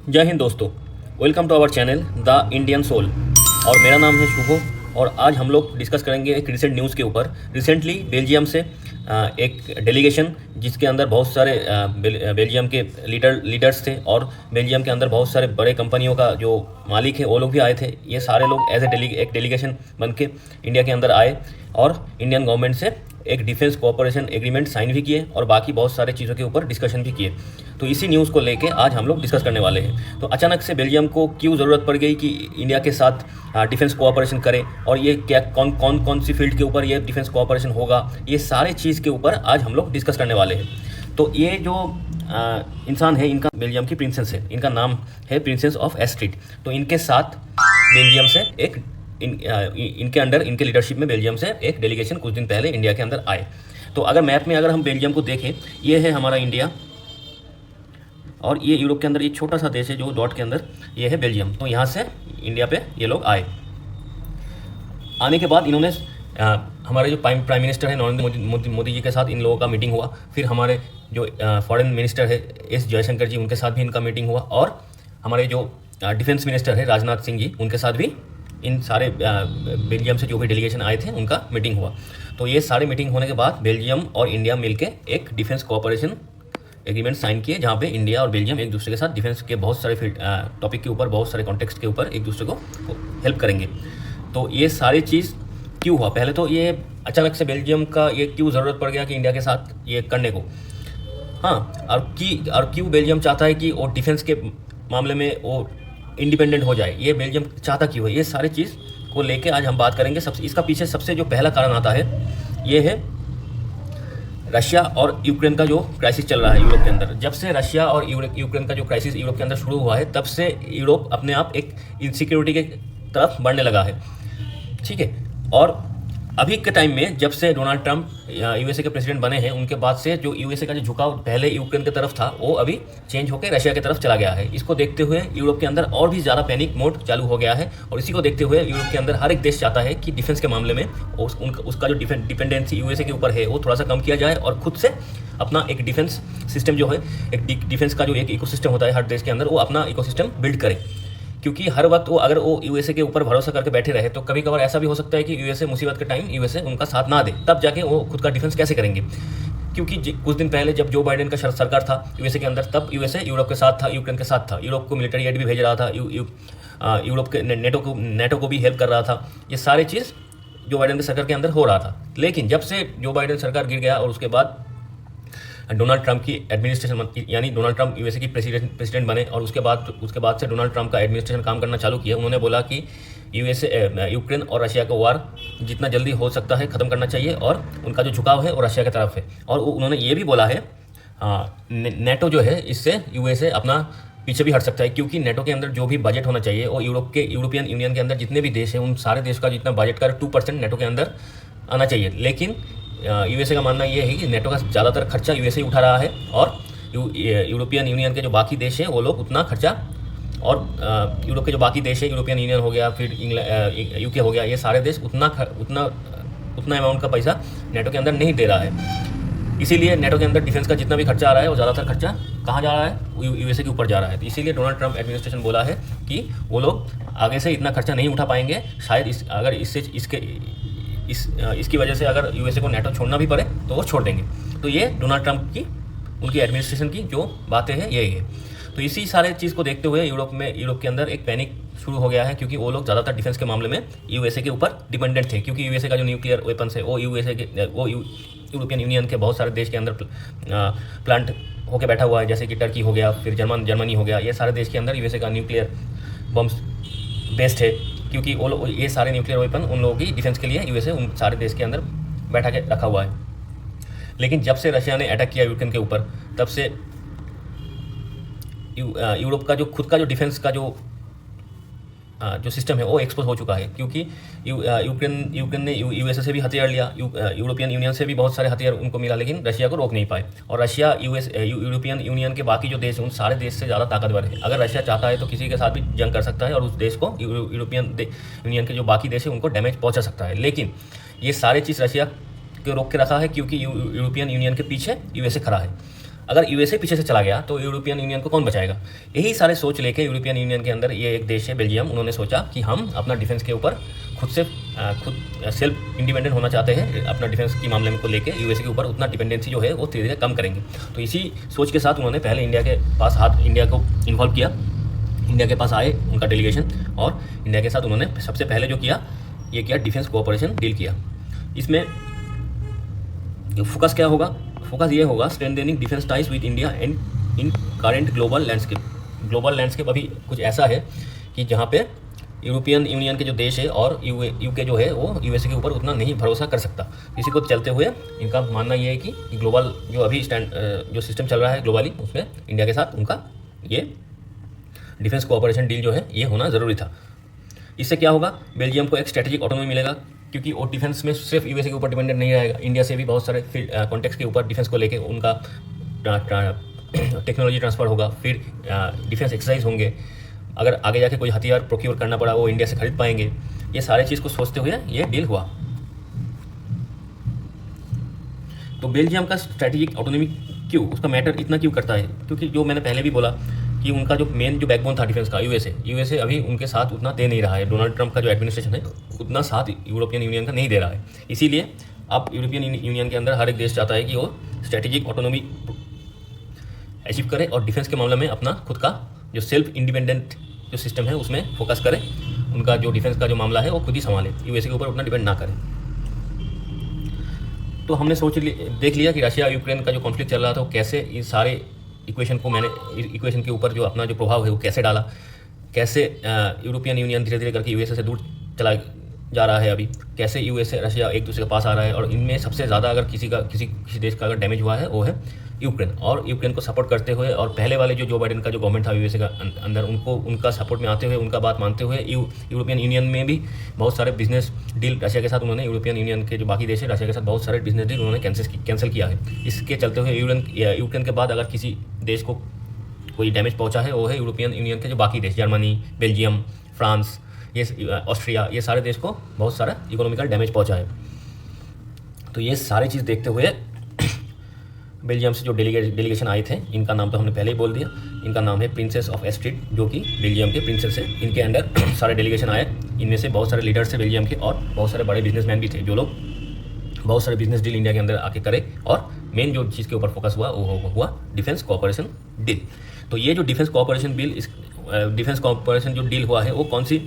जय हिंद दोस्तों। Welcome to our channel the Indian soul. और मेरा नाम है शुभो। और आज हम लोग डिस्कस करेंगे एक रिसेंट न्यूज़ के ऊपर। रिसेंटली बेल्जियम से एक डेलीगेशन जिसके अंदर बहुत सारे बेल्जियम के लीडर्स थे और बेल्जियम के अंदर बहुत सारे बड़े कंपनियों का जो मालिक है वो लोग भी आए थे। ये सारे लोग एज एक डेलीगेशन बन के इंडिया के अंदर आए और इंडियन गवर्नमेंट से एक डिफेंस कोऑपरेशन एग्रीमेंट साइन भी किए और बाकी बहुत सारे चीज़ों के ऊपर डिस्कशन भी किए। तो इसी न्यूज़ को लेके आज हम लोग डिस्कस करने वाले हैं। तो अचानक से बेल्जियम को क्यों ज़रूरत पड़ गई कि इंडिया के साथ डिफेंस कोऑपरेशन करे, और ये क्या कौन सी फील्ड के ऊपर ये डिफेंस कोऑपरेशन होगा, ये सारे चीज़ के ऊपर आज हम लोग डिस्कस करने वाले हैं। तो ये जो इंसान है, इनका बेल्जियम की प्रिंसेस है, इनका नाम है प्रिंसेस ऑफ एस्ट्रिड। तो इनके साथ बेल्जियम से इनके अंडर, इनके लीडरशिप में बेल्जियम से एक डेलीगेशन कुछ दिन पहले इंडिया के अंदर आए। तो अगर मैप में अगर हम बेल्जियम को देखें, ये है हमारा इंडिया और ये यूरोप के अंदर ये छोटा सा देश है जो डॉट के अंदर, ये है बेल्जियम। तो यहाँ से इंडिया पे ये लोग आए। आने के बाद इन्होंने हमारे जो प्राइम मिनिस्टर है नरेंद्र मोदी जी के साथ इन लोगों का मीटिंग हुआ। फिर हमारे जो फॉरेन मिनिस्टर है एस जयशंकर जी, उनके साथ भी इनका मीटिंग हुआ। और हमारे जो डिफेंस मिनिस्टर है राजनाथ सिंह जी, उनके साथ भी इन सारे बेल्जियम से जो भी डेलीगेशन आए थे उनका मीटिंग हुआ। तो ये सारे मीटिंग होने के बाद बेल्जियम और इंडिया मिलके एक डिफेंस कोऑपरेशन एग्रीमेंट साइन किए, जहाँ पे इंडिया और बेल्जियम एक दूसरे के साथ डिफेंस के बहुत सारे फील्ड टॉपिक के ऊपर, बहुत सारे कॉन्टेक्स्ट के ऊपर एक दूसरे को हेल्प करेंगे। तो ये सारी चीज़ क्यों हुआ, पहले तो ये अचानक से बेल्जियम का ये क्यों ज़रूरत पड़ गया कि इंडिया के साथ ये करने को। हाँ, और क्यों बेल्जियम चाहता है कि वो डिफेंस के मामले में वो इंडिपेंडेंट हो जाए, ये बेल्जियम चाहता क्यों है, ये सारी चीज़ को लेके आज हम बात करेंगे। इसका पीछे सबसे जो पहला कारण आता है, ये है रशिया और यूक्रेन का जो क्राइसिस चल रहा है यूरोप के अंदर। जब से रशिया और यूक्रेन का जो क्राइसिस यूरोप के अंदर शुरू हुआ है, तब से यूरोप अपने आप एक इनसिक्योरिटी के तरफ बढ़ने लगा है। ठीक है। और अभी के टाइम में जब से डोनाल्ड ट्रंप यूएसए के प्रेसिडेंट बने हैं, उनके बाद से जो यूएसए का जो झुकाव पहले यूक्रेन की तरफ था, वो अभी चेंज होकर रशिया की तरफ चला गया है। इसको देखते हुए यूरोप के अंदर और भी ज़्यादा पैनिक मोड चालू हो गया है। और इसी को देखते हुए यूरोप के अंदर हर एक देश चाहता है कि डिफेंस के मामले में उसका जो डिपेंडेंसी यूएसए के ऊपर है वो थोड़ा सा कम किया जाए और खुद से अपना एक डिफेंस सिस्टम जो है, एक डिफेंस का जो एक इकोसिस्टम होता है हर देश के अंदर, वो अपना इकोसिस्टम बिल्ड करे। क्योंकि हर वक्त वो अगर वो यूएसए के ऊपर भरोसा करके बैठे रहे तो कभी कभार ऐसा भी हो सकता है कि यूएसए मुसीबत के टाइम यूएसए उनका साथ ना दे, तब जाके वो खुद का डिफेंस कैसे करेंगे। क्योंकि कुछ दिन पहले जब जो बाइडेन का सरकार था यूएसए के अंदर, तब यूएसए यूरोप के साथ था, यूक्रेन के साथ था, यूरोप को मिलिट्री एड भी भेज रहा था, यूरोप के नेटो को भी हेल्प कर रहा था। ये सारी चीज़ जो बाइडेन के सरकार के अंदर हो रहा था। लेकिन जब से जो बाइडेन सरकार गिर गया और उसके बाद डोनाल्ड ट्रंप की एडमिनिस्ट्रेशन, यानी डोनाल्ड ट्रंप यूएसए की प्रेसिडेंट बने और उसके बाद से डोनाल्ड ट्रंप का एडमिनिस्ट्रेशन काम करना चालू किया। उन्होंने बोला कि यूक्रेन और रशिया का वार जितना जल्दी हो सकता है ख़त्म करना चाहिए और उनका जो झुकाव है वो रशिया की तरफ है। और उन्होंने ये भी बोला है नेटो जो है, इससे यूएसए अपना पीछे भी हट सकता है, क्योंकि नेटो के अंदर जो भी बजट होना चाहिए वो यूरोपियन यूनियन के अंदर जितने भी देश हैं उन सारे देश का जितना बजट का 2% नेटो के अंदर आना चाहिए। लेकिन यूएसए का मानना ये है कि नेटो का ज़्यादातर खर्चा यूएसए उठा रहा है और यूरोपियन यूनियन के जो बाकी देश हैं वो लोग उतना खर्चा, और यूरोप के जो बाकी देश है, यूरोपियन यूनियन हो गया, फिर यूके हो गया, ये सारे देश उतना अमाउंट का पैसा नेटो के अंदर नहीं दे रहा है। इसीलिए नेटो के अंदर डिफेंस का जितना भी खर्चा आ रहा है वो ज़्यादातर खर्चा कहाँ जा रहा है, यूएसए के ऊपर जा रहा है। तो इसीलिए डोनाल्ड ट्रंप एडमिनिस्ट्रेशन बोला है कि वो लोग आगे से इतना खर्चा नहीं उठा पाएंगे। शायद इसकी वजह से अगर यूएसए को नेटो छोड़ना भी पड़े तो वो छोड़ देंगे। तो ये डोनाल्ड ट्रंप की, उनकी एडमिनिस्ट्रेशन की जो बातें हैं यही है। तो इसी सारे चीज़ को देखते हुए यूरोप के अंदर एक पैनिक शुरू हो गया है, क्योंकि वो लोग ज़्यादातर डिफेंस के मामले में यूएसए के ऊपर डिपेंडेंट थे। क्योंकि यूएसए का जो न्यूक्लियर वेपन्स है वो यूरोपियन यूनियन के बहुत सारे देश के अंदर प्लांट होकर बैठा हुआ है, जैसे कि टर्की हो गया, फिर जर्मनी हो गया। ये सारे देश के अंदर यूएसए का न्यूक्लियर बम्स बेस्ड है, क्योंकि वो ये सारे न्यूक्लियर वेपन उन लोगों की डिफेंस के लिए यूएसए उन सारे देश के अंदर बैठा के रखा हुआ है। लेकिन जब से रशिया ने अटैक किया यूक्रेन के ऊपर, तब से यूरोप का जो खुद का जो डिफेंस का जो सिस्टम है वो एक्सपोज हो चुका है। क्योंकि यूक्रेन ने यूएसए से भी हथियार लिया, यूरोपियन यूनियन से भी बहुत सारे हथियार उनको मिला, लेकिन रशिया को रोक नहीं पाए। और रशिया यूरोपियन यूनियन के बाकी जो देश हैं उन सारे देश से ज़्यादा ताकतवर है। अगर रशिया चाहता है तो किसी के साथ भी जंग कर सकता है और उस देश को, यूरोपियन यूनियन के जो बाकी देश हैं उनको डैमेज पहुँचा सकता है। लेकिन ये सारे चीज़ रशिया को रोक के रखा है, क्योंकि यूरोपियन यूनियन के पीछे यूएसए खड़ा है। अगर यूएसए पीछे से चला गया तो यूरोपियन यूनियन को कौन बचाएगा। यही सारे सोच लेके यूरोपियन यूनियन के अंदर ये एक देश है बेल्जियम, उन्होंने सोचा कि हम अपना डिफेंस के ऊपर खुद सेल्फ इंडिपेंडेंट होना चाहते हैं। अपना डिफेंस की मामले में को लेके यूएसए के ऊपर उतना डिपेंडेंसी जो है वो धीरे धीरे कम करेंगे। तो इसी सोच के साथ उन्होंने पहले इंडिया को इन्वॉल्व किया। इंडिया के पास आए उनका डेलीगेशन, और इंडिया के साथ उन्होंने सबसे पहले जो किया ये किया डिफेंस कोऑपरेशन डील किया। इसमें फोकस क्या होगा, फोकस ये होगा strengthening defence ties with India and in current global landscape. Global landscape अभी कुछ ऐसा है कि जहाँ पे यूरोपियन यूनियन के जो देश है और यूके जो है वो यूएसए के ऊपर उतना नहीं भरोसा कर सकता। इसी को चलते हुए इनका मानना ये है कि ग्लोबल जो अभी जो सिस्टम चल रहा है ग्लोबली, उसमें इंडिया के साथ उनका ये डिफेंस कोऑपरेशन डील जो है ये होना ज़रूरी था। इससे क्या होगा, बेल्जियम को एक स्ट्रेटेजिक ऑटोनॉमी मिलेगा, क्योंकि वो डिफेंस में सिर्फ यूएसए के ऊपर डिपेंडेंट नहीं रहेगा। इंडिया से भी बहुत सारे कॉन्टेक्स्ट के ऊपर डिफेंस को लेके उनका टेक्नोलॉजी ट्रांसफ़र होगा, फिर डिफेंस एक्सरसाइज होंगे। अगर आगे जाके कोई हथियार प्रोक्योर करना पड़ा वो इंडिया से खरीद पाएंगे। ये सारे चीज़ को सोचते हुए ये डील हुआ। तो बेल्जियम का स्ट्रेटेजिक ऑटोनॉमी क्यों, उसका मैटर इतना क्यों करता है, क्योंकि जो मैंने पहले भी बोला कि उनका जो मेन जो बैकबोन था डिफेंस का यूएसए अभी उनके साथ उतना दे नहीं रहा है। डोनाल्ड ट्रंप का जो एडमिनिस्ट्रेशन है उतना साथ यूरोपियन यूनियन का नहीं दे रहा है। इसीलिए अब यूरोपियन यूनियन के अंदर हर एक देश चाहता है कि वो स्ट्रेटेजिक ऑटोनॉमी अचीव करे और डिफेंस के मामले में अपना खुद का जो सेल्फ इंडिपेंडेंट जो सिस्टम है उसमें फोकस करे। उनका जो डिफेंस का जो मामला है वो खुद ही संभाले, यूएसए के ऊपर उतना डिपेंड ना करें। तो हमने देख लिया कि रशिया यूक्रेन का जो कॉन्फ्लिक्ट चल रहा था वो कैसे इस सारे इक्वेशन के ऊपर जो अपना जो प्रभाव है वो कैसे डाला, कैसे यूरोपियन यूनियन धीरे धीरे करके यूएसए से दूर चला जा रहा है अभी, कैसे यूएसए रशिया एक दूसरे के पास आ रहा है। और इनमें सबसे ज़्यादा अगर किसी देश का अगर डैमेज हुआ है वो है यूक्रेन। और यूक्रेन को सपोर्ट करते हुए और पहले वाले जो बाइडेन का जो गवर्नमेंट था यूएसए का अंदर, उनका सपोर्ट में आते हुए, उनका बात मानते हुए यूरोपियन यूनियन में भी बहुत सारे बिजनेस डील रशिया के साथ उन्होंने, यूरोपियन यूनियन के जो बाकी देश है रशिया के साथ बहुत सारे बिजनेस डील उन्होंने कैंसिल किया है। इसके चलते हुए यूक्रेन के बाद अगर किसी देश को कोई डैमेज पहुंचा है वो है यूरोपियन यूनियन के जो बाकी देश, जर्मनी, बेल्जियम, फ्रांस, ऑस्ट्रिया, ये सारे देश को बहुत सारा इकोनॉमिकल डैमेज पहुंचा है। तो ये सारी चीज़ देखते हुए बेल्जियम से जो डेलीगेशन आए थे, इनका नाम तो हमने पहले ही बोल दिया, इनका नाम है प्रिंसेस ऑफ एस्ट्रिड, जो कि बेल्जियम के प्रिंसेस है। इनके अंडर सारे डेलीगेशन आए, इनमें से बहुत सारे लीडर्स थे बेल्जियम के और बहुत सारे बड़े बिजनेसमैन भी थे जो लोग बहुत सारे बिजनेस डील इंडिया के अंदर आके करे। और मेन जो चीज़ के ऊपर फोकस हुआ वो हुआ डिफेंस कोऑपरेशन डील। तो ये जो डिफेंस कोऑपरेशन जो डील हुआ है वो कौन सी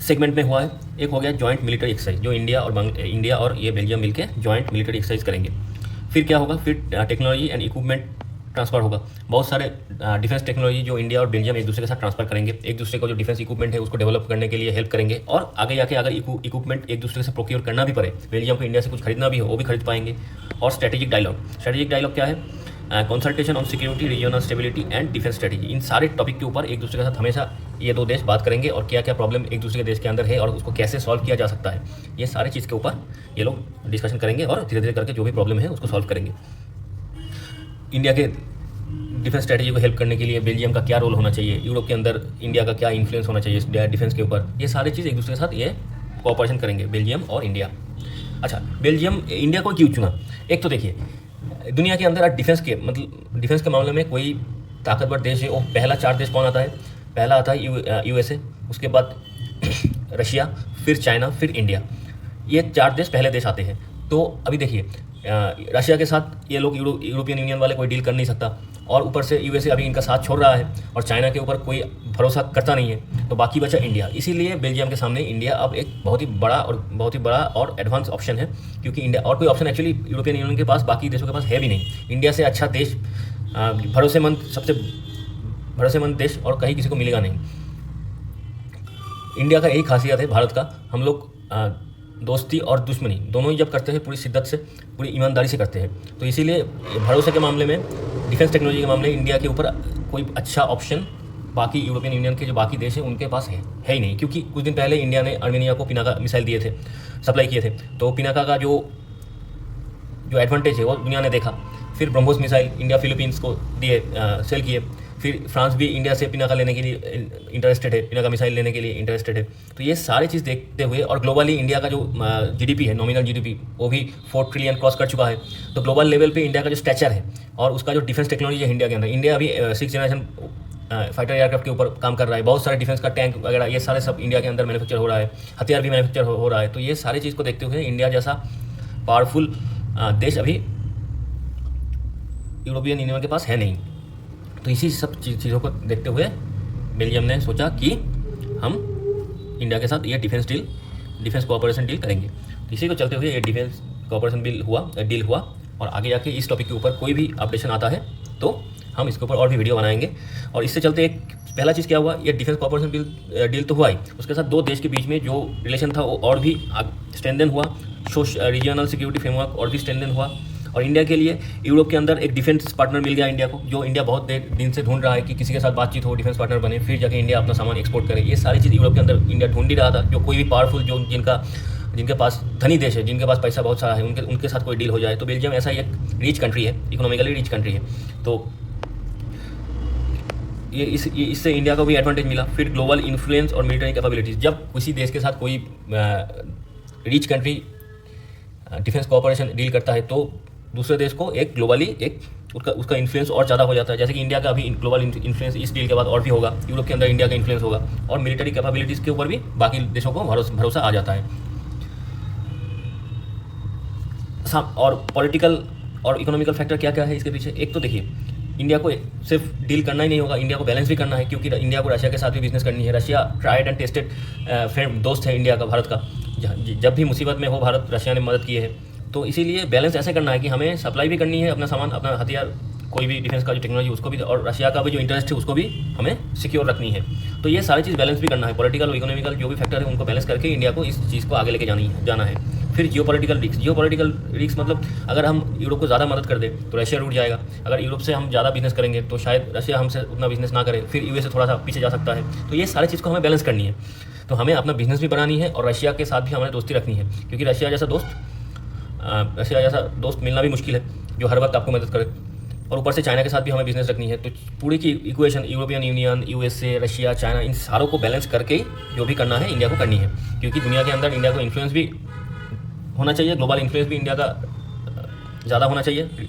सेगमेंट में हुआ है। एक हो गया जॉइंट मिलिट्री एक्सरसाइज, जो इंडिया और ये बेल्जियम मिलके जॉइंट मिलिट्री एक्सरसाइज करेंगे। फिर क्या होगा, फिर टेक्नोलॉजी एंड इक्विपमेंट ट्रांसफ़र होगा। बहुत सारे डिफेंस टेक्नोलॉजी जो इंडिया और बेल्जियम एक दूसरे के साथ ट्रांसफ़र करेंगे, एक दूसरे को जो डिफेंस इक्विपमेंट है उसको डेवलप करने के लिए हेल्प करेंगे। और आगे जाके अगर इक्विपमेंट एक दूसरे से प्रोक्योर करना भी पड़े, बेल्जियम को इंडिया से कुछ खरीदना भी हो वो भी खरीद पाएंगे। और स्ट्रेटेजिक डायलॉग क्या है, consultation on security, regional stability and defence strategy. इन सारे टॉपिक के ऊपर एक दूसरे के साथ हमेशा ये दो देश बात करेंगे और क्या क्या प्रॉब्लम एक दूसरे के देश के अंदर है और उसको कैसे सॉल्व किया जा सकता है, ये सारे चीज़ के ऊपर ये लोग डिस्कशन करेंगे और धीरे धीरे करके जो भी प्रॉब्लम है उसको सॉल्व करेंगे। इंडिया के डिफेंस स्ट्रेटेजी को हेल्प करने के लिए बेल्जियम का क्या रोल होना चाहिए, यूरोप के अंदर इंडिया का क्या इन्फ्लुएंस होना चाहिए डिफेंस के ऊपर, ये सारी चीज़ एक दूसरे के साथ ये कोऑपरेशन करेंगे बेल्जियम और इंडिया। अच्छा, बेल्जियम इंडिया को क्यों चुना? एक तो देखिए, दुनिया के अंदर डिफेंस के मामले में कोई ताकतवर देश है वो पहला 4 देश कौन आता है? पहला आता है यूएसए, उसके बाद रशिया, फिर चाइना, फिर इंडिया। ये 4 देश पहले देश आते हैं। तो अभी देखिए, रशिया के साथ ये लोग यूरोपियन यूनियन वाले कोई डील कर नहीं सकता, और ऊपर से यूएसए अभी इनका साथ छोड़ रहा है और चाइना के ऊपर कोई भरोसा करता नहीं है। तो बाकी बचा इंडिया। इसीलिए बेल्जियम के सामने इंडिया अब एक बहुत ही बड़ा और एडवांस ऑप्शन है, क्योंकि इंडिया और कोई ऑप्शन एक्चुअली यूरोपियन यूनियन के पास, बाकी देशों के पास है भी नहीं। इंडिया से अच्छा देश, सबसे भरोसेमंद देश और कहीं किसी को मिलेगा नहीं। इंडिया का यही खासियत है भारत का, हम लोग दोस्ती और दुश्मनी दोनों ही जब करते हैं पूरी शिद्दत से, पूरी ईमानदारी से करते हैं। तो इसीलिए भरोसे के मामले में, डिफेंस टेक्नोलॉजी के मामले में इंडिया के ऊपर कोई अच्छा ऑप्शन बाकी यूरोपियन यूनियन के जो बाकी देश हैं उनके पास है ही नहीं। क्योंकि कुछ दिन पहले इंडिया ने अर्मेनिया को पिनाका मिसाइल दिए थे, सप्लाई किए थे। तो पिनाका का जो एडवांटेज है वो दुनिया ने देखा। फिर ब्रह्मोस मिसाइल इंडिया फिलीपींस को दिए, सेल किए। फिर फ्रांस भी इंडिया से पिनाका लेने के लिए इंटरेस्टेड है, पिनाका मिसाइल लेने के लिए इंटरेस्टेड है। तो ये सारी चीज़ देखते हुए और ग्लोबली इंडिया का जो जीडीपी है, नॉमिनल जीडीपी, वो भी 4 ट्रिलियन क्रॉस कर चुका है। तो ग्लोबल लेवल पे इंडिया का जो स्टैचर है और उसका जो डिफेंस टेक्नोलॉजी है इंडिया के अंदर, इंडिया अभी 6th जनरेशन फाइटर एयरक्राफ्ट के ऊपर काम कर रहा है। बहुत सारे डिफेंस का टैंक वगैरह ये सारे सब इंडिया के अंदर मैन्युफैक्चर हो रहा है, हथियार भी मैन्युफैक्चर हो रहा है। तो ये सारी चीज़ को देखते हुए इंडिया जैसा पावरफुल देश अभी यूरोपियन यूनियन के पास है नहीं। तो इसी सब चीज़ों को देखते हुए बेल्जियम ने सोचा कि हम इंडिया के साथ ये डिफेंस कोऑपरेशन डील करेंगे। तो इसी को चलते हुए ये डिफेंस कोऑपरेशन डील हुआ और आगे जाके इस टॉपिक के ऊपर कोई भी अपडेशन आता है तो हम इसके ऊपर और भी वीडियो बनाएंगे। और इससे चलते एक पहला चीज़ क्या हुआ, ये डिफेंस कोऑपरेशन डील तो हुआ ही, उसके साथ दो देश के बीच में जो रिलेशन था वो और भी स्ट्रेंथन हुआ, रीजनल सिक्योरिटी फ्रेमवर्क और भी स्ट्रेंथन हुआ। और इंडिया के लिए यूरोप के अंदर एक डिफेंस पार्टनर मिल गया इंडिया को, जो इंडिया बहुत दिन से ढूंढ रहा है कि किसी के साथ बातचीत हो, डिफेंस पार्टनर बने, फिर जाके इंडिया अपना सामान एक्सपोर्ट करे। ये सारी चीज़ यूरोप के अंदर इंडिया ढूंढ ही रहा था। जो कोई भी पावरफुल जो जिनके पास धनी देश है, जिनके पास पैसा बहुत सारा है, उनके साथ कोई डील हो जाए। तो बेल्जियम ऐसा एक रिच कंट्री है, इकोनॉमिकली रिच कंट्री है। तो इससे इंडिया को भी एडवांटेज मिला। फिर ग्लोबल इन्फ्लुएंस और मिलिट्री कैपेबिलिटीज़, जब किसी देश के साथ कोई rich country defence cooperation deal करता है तो दूसरे देश को एक ग्लोबली उसका इन्फ्लुएंस और ज़्यादा हो जाता है। जैसे कि इंडिया का अभी ग्लोबल इन्फ्लुएंस इस डील के बाद और भी होगा, यूरोप के अंदर इंडिया का इन्फ्लुएंस होगा और मिलिट्री कैपेबिलिटीज़ के ऊपर भी बाकी देशों को भरोसा आ जाता है। और पॉलिटिकल और इकोनॉमिकल फैक्टर क्या क्या है इसके पीछे, एक तो देखिए इंडिया को सिर्फ डील करना ही नहीं होगा, इंडिया को बैलेंस भी करना है, क्योंकि इंडिया को रशिया के साथ भी बिजनेस करनी है। Russia tried and tested friend दोस्त है इंडिया का, भारत का। जब भी मुसीबत में हो भारत रशिया ने मदद की है। तो इसीलिए बैलेंस ऐसे करना है कि हमें सप्लाई भी करनी है अपना सामान, अपना हथियार, कोई भी डिफेंस का जो टेक्नोलॉजी उसको भी, और रशिया का भी जो इंटरेस्ट है उसको भी हमें सिक्योर रखनी है। तो ये सारी चीज़ बैलेंस भी करना है, पॉलिटिकल और इकोनॉमिकल जो भी फैक्टर है उनको बैलेंस करके इंडिया को इस चीज़ को आगे लेके जाना है। फिर जियोपॉलिटिकल रिस्क मतलब अगर हम यूरोप को ज़्यादा मदद कर दें तो रशिया रूट जाएगा। अगर यूरोप से हम ज़्यादा बिजनेस करेंगे तो शायद रशिया हमसे उतना बिजनेस ना करे, फिर यूएस से थोड़ा सा पीछे जा सकता है। तो ये सारी चीज़ को हमें बैलेंस करनी है। तो हमें अपना बिजनेस भी बनानी है और रशिया के साथ भी हमें दोस्ती रखनी है, क्योंकि रशिया जैसा दोस्त मिलना भी मुश्किल है जो हर वक्त आपको मदद करे। और ऊपर से चाइना के साथ भी हमें बिजनेस रखनी है। तो पूरी की equation European Union, USA, Russia, China, इन सारों को बैलेंस करके जो भी करना है इंडिया को करनी है, क्योंकि दुनिया के अंदर इंडिया को इन्फ्लुएंस भी होना चाहिए, ग्लोबल इन्फ्लुएंस भी इंडिया का ज़्यादा होना चाहिए,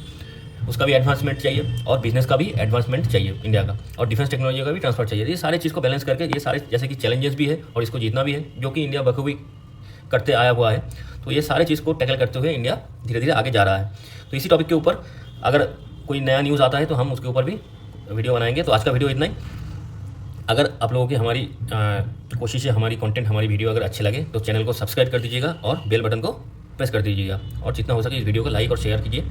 उसका भी एडवांसमेंट चाहिए और बिजनेस का भी एडवांसमेंट चाहिए इंडिया का, और डिफेंस टेक्नोलॉजी का भी ट्रांसफर चाहिए। ये सारी चीज़ को बैलेंस करके ये सारे जैसे कि चैलेंजेस भी है और इसको जीतना भी है, जो कि इंडिया बखूबी करते आया हुआ है। तो ये सारे चीज़ को टैकल करते हुए इंडिया धीरे धीरे आगे जा रहा है। तो इसी टॉपिक के ऊपर अगर कोई नया न्यूज़ आता है तो हम उसके ऊपर भी वीडियो बनाएंगे। तो आज का वीडियो इतना ही। अगर आप लोगों की हमारी कोशिश है, हमारी कंटेंट, हमारी वीडियो अगर अच्छे लगे तो चैनल को सब्सक्राइब कर दीजिएगा और बेल बटन को प्रेस कर दीजिएगा, और जितना हो सके इस वीडियो को लाइक और शेयर कीजिए।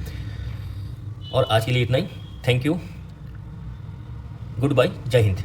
और आज के लिए इतना ही। थैंक यू, गुड बाय, जय हिंद।